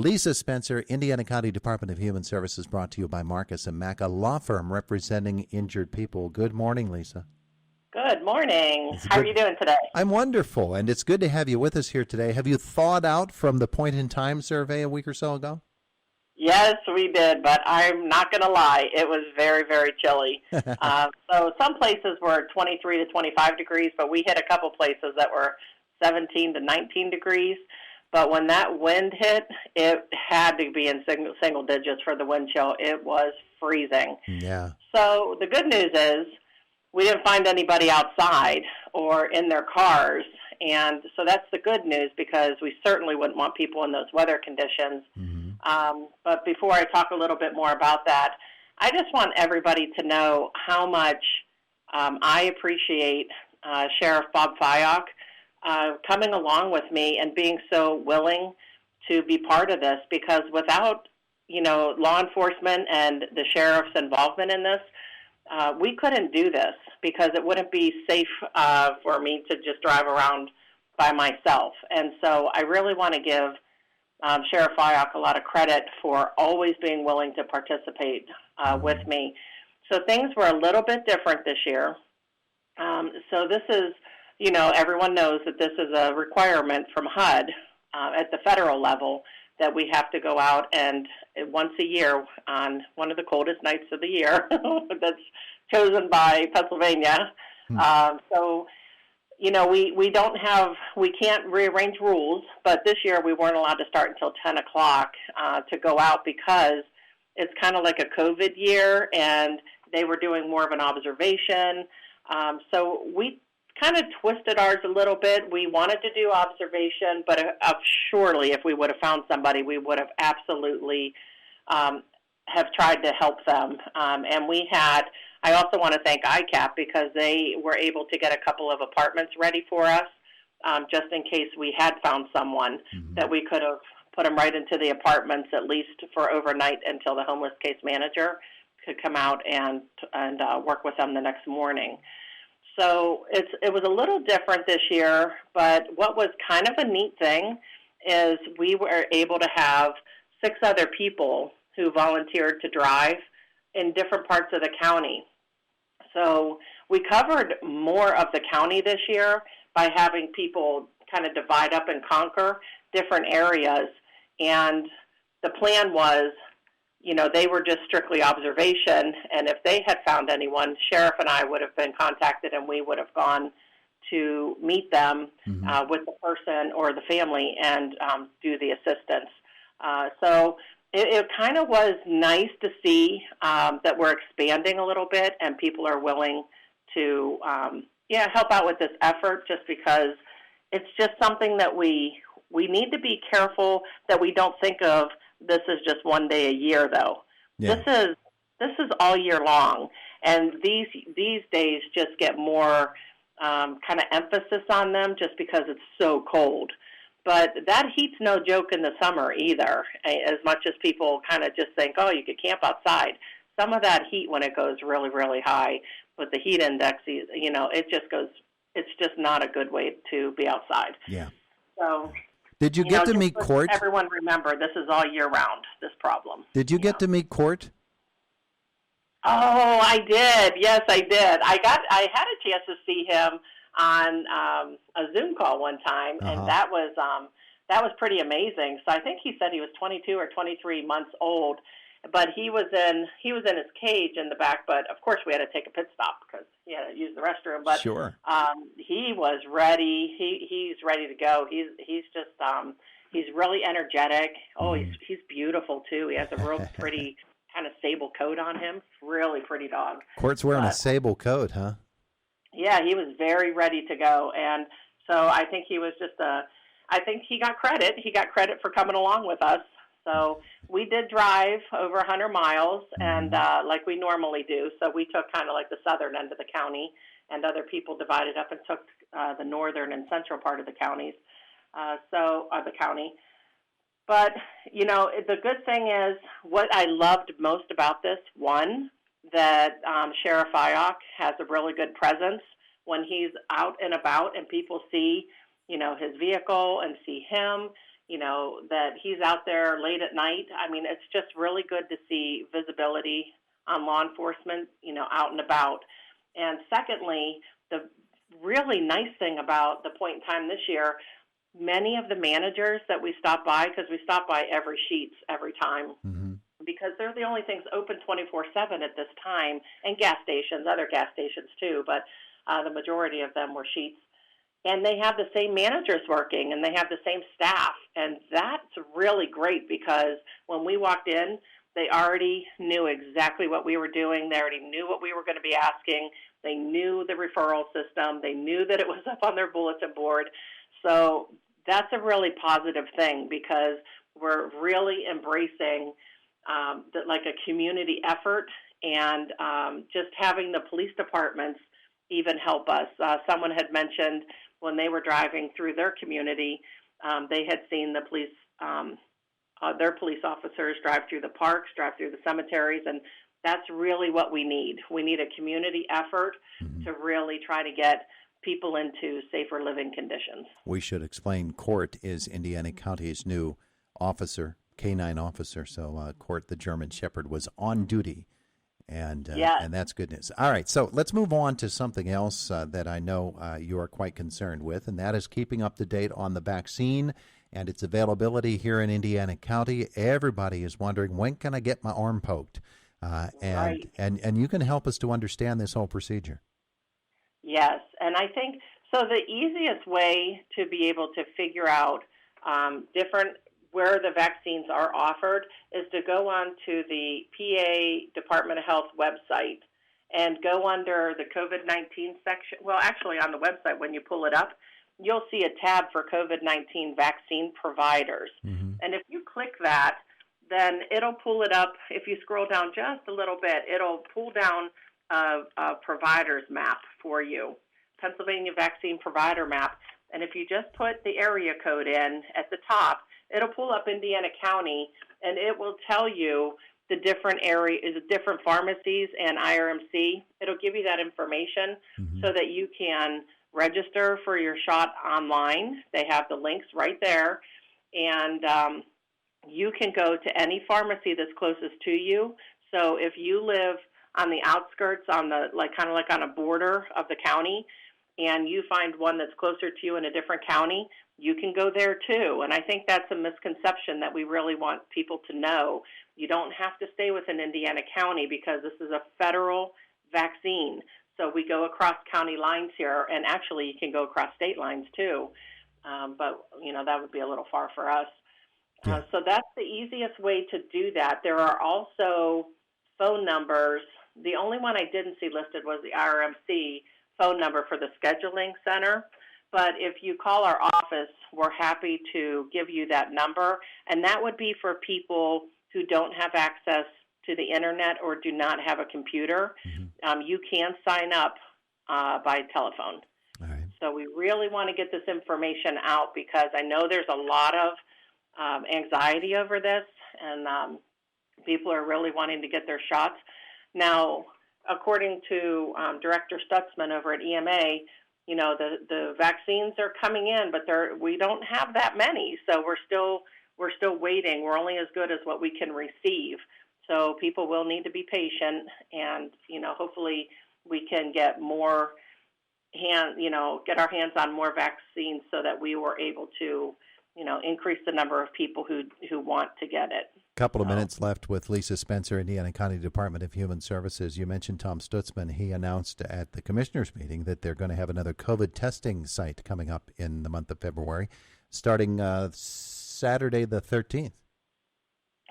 Lisa Spencer, Indiana County Department of Human Services, brought to you by Marcus and Mack, a law firm representing injured people. Good morning, Lisa. Good morning. How are you doing today? I'm wonderful, and it's good to have you with us here today. Have you thawed out from the point in time survey a week or so ago? Yes, we did, but I'm not going to lie. It was very, very chilly. So some places were 23 to 25 degrees, but we hit a couple places that were 17 to 19 degrees. But when that wind hit, it had to be in single digits for the wind chill. It was freezing. Yeah. So the good news is we didn't find anybody outside or in their cars. And so that's the good news, because we certainly wouldn't want people in those weather conditions. Mm-hmm. But before I talk a little bit more about that, I just want everybody to know how much I appreciate Sheriff Bob Fyock coming along with me and being so willing to be part of this, because without, law enforcement and the sheriff's involvement in this, we couldn't do this, because it wouldn't be safe for me to just drive around by myself. And so I really want to give Sheriff Fyock a lot of credit for always being willing to participate with me. So things were a little bit different this year. So this is, everyone knows that this is a requirement from HUD at the federal level, that we have to go out and once a year on one of the coldest nights of the year that's chosen by Pennsylvania. So, we can't rearrange rules, but this year we weren't allowed to start until 10 o'clock to go out, because it's kind of like a COVID year, and they were doing more of an observation. So we kind of twisted ours a little bit. We wanted to do observation, but surely if we would have found somebody, we would have absolutely have tried to help them. And I also want to thank ICAP, because they were able to get a couple of apartments ready for us, just in case we had found someone that we could have put them right into the apartments, at least for overnight, until the homeless case manager could come out and work with them the next morning. So it was a little different this year, but what was kind of a neat thing is we were able to have 6 other people who volunteered to drive in different parts of the county. So we covered more of the county this year by having people kind of divide up and conquer different areas. And the plan was, they were just strictly observation, and if they had found anyone, Sheriff and I would have been contacted, and we would have gone to meet them with the person or the family and do the assistance. So it kind of was nice to see that we're expanding a little bit, and people are willing to help out with this effort, just because it's just something that we need to be careful that we don't think of this is just one day a year, though. Yeah. This is all year long, and these days just get more kind of emphasis on them, just because it's so cold. But that heat's no joke in the summer either, as much as people kind of just think, oh, you could camp outside. Some of that heat, when it goes really, really high with the heat index, it's just not a good way to be outside. Yeah. So did you get to meet Court? Everyone remember, this is all year round, this problem. Did you get to meet Court? Oh, I did. Yes, I did. I had a chance to see him on a Zoom call one time, and that was pretty amazing. So I think he said he was 22 or 23 months old, but he was in his cage in the back. But of course, we had to take a pit stop because he had to use the restroom. But sure, he was ready. He's ready to go. He's just he's really energetic. Oh, he's beautiful too. He has a real pretty kind of sable coat on him. Really pretty dog. Court's wearing a sable coat, huh? Yeah, he was very ready to go, and so I think he was I think he got credit. He got credit for coming along with us. So we did drive over 100 miles, and like we normally do. So we took kind of like the southern end of the county, and other people divided up and took the northern and central part of the counties. The county. But, the good thing is what I loved most about this, one, that Sheriff Fyock has a really good presence when he's out and about and people see, his vehicle and see him. that he's out there late at night. I mean, it's just really good to see visibility on law enforcement, out and about. And secondly, the really nice thing about the point in time this year, many of the managers that we stop by, because we stop by every Sheetz every time, because they're the only things open 24/7 at this time, and gas stations, other gas stations too, but the majority of them were Sheetz. And they have the same managers working, and they have the same staff. And that's really great because when we walked in, they already knew exactly what we were doing. They already knew what we were going to be asking. They knew the referral system. They knew that it was up on their bulletin board. So that's a really positive thing because we're really embracing like a community effort, and just having the police departments even help us. Someone had mentioned when they were driving through their community, they had seen the police, their police officers drive through the parks, drive through the cemeteries, and that's really what we need. We need a community effort to really try to get people into safer living conditions. We should explain Court is Indiana County's new officer, canine officer. So Court, the German Shepherd, was on duty. And that's good news. All right, so let's move on to something else that I know you are quite concerned with, and that is keeping up to date on the vaccine and its availability here in Indiana County. Everybody is wondering, when can I get my arm poked? Right. And you can help us to understand this whole procedure. Yes, and I think so. The easiest way to be able to figure out different where the vaccines are offered is to go on to the PA Department of Health website and go under the COVID-19 section. Well, actually, on the website, when you pull it up, you'll see a tab for COVID-19 vaccine providers. And if you click that, then it'll pull it up. If you scroll down just a little bit, it'll pull down a provider's map for you, Pennsylvania Vaccine Provider Map. And if you just put the area code in at the top, it'll pull up Indiana County, and it will tell you the different areas, different pharmacies and IRMC. It'll give you that information so that you can register for your shot online. They have the links right there, and you can go to any pharmacy that's closest to you. So if you live on the outskirts, on the kind of like on a border of the county, and you find one that's closer to you in a different county, you can go there too. And I think that's a misconception that we really want people to know. You don't have to stay within Indiana County because this is a federal vaccine. So we go across county lines here, and actually you can go across state lines too. But, that would be a little far for us. So that's the easiest way to do that. There are also phone numbers. The only one I didn't see listed was the IRMC phone number for the scheduling center. But if you call our office, we're happy to give you that number. And that would be for people who don't have access to the internet or do not have a computer. You can sign up by telephone. All right. So we really want to get this information out because I know there's a lot of anxiety over this, and people are really wanting to get their shots. Now, according to Director Stutzman over at EMA, the vaccines are coming in, but we don't have that many, so we're still waiting. We're only as good as what we can receive. So people will need to be patient, and hopefully we can get get our hands on more vaccines so that we were able to increase the number of people who want to get it. Couple of minutes left with Lisa Spencer, Indiana County Department of Human Services. You mentioned Tom Stutzman. He announced at the commissioners' meeting that they're going to have another COVID testing site coming up in the month of February, starting Saturday the 13th.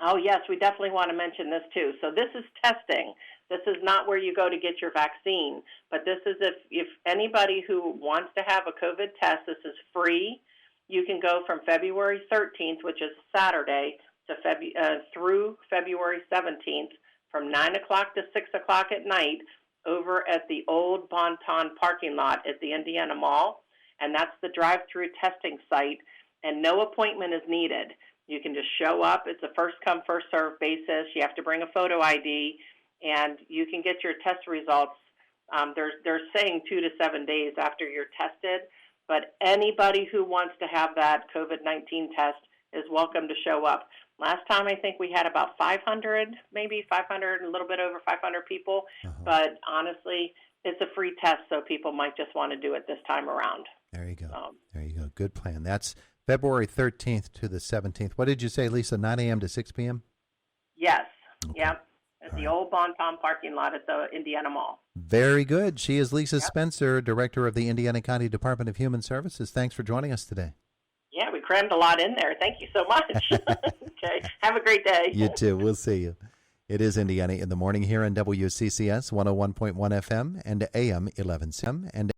Oh, yes, we definitely want to mention this, too. So this is testing. This is not where you go to get your vaccine, but this is if anybody who wants to have a COVID test, this is free. You can go from February 13th, which is Saturday, to through February 17th from 9 o'clock to 6 o'clock at night over at the old Bon-Ton parking lot at the Indiana Mall, and that's the drive-through testing site, and no appointment is needed. You can just show up. It's a first-come, first-served basis. You have to bring a photo ID, and you can get your test results. They're saying 2 to 7 days after you're tested, but anybody who wants to have that COVID-19 test is welcome to show up. Last time, I think we had about 500, maybe 500, a little bit over 500 people. But honestly, it's a free test, so people might just want to do it this time around. There you go. There you go. Good plan. That's February 13th to the 17th. What did you say, Lisa, 9 a.m. to 6 p.m.? Yes. Okay. Yep. At the old Bon Ton parking lot at the Indiana Mall. Very good. She is Lisa Spencer, Director of the Indiana County Department of Human Services. Thanks for joining us today. Yeah, we crammed a lot in there. Thank you so much. Okay. Have a great day. You too. We'll see you. It is Indiana in the Morning here on WCCS 101.1 FM and AM 1170.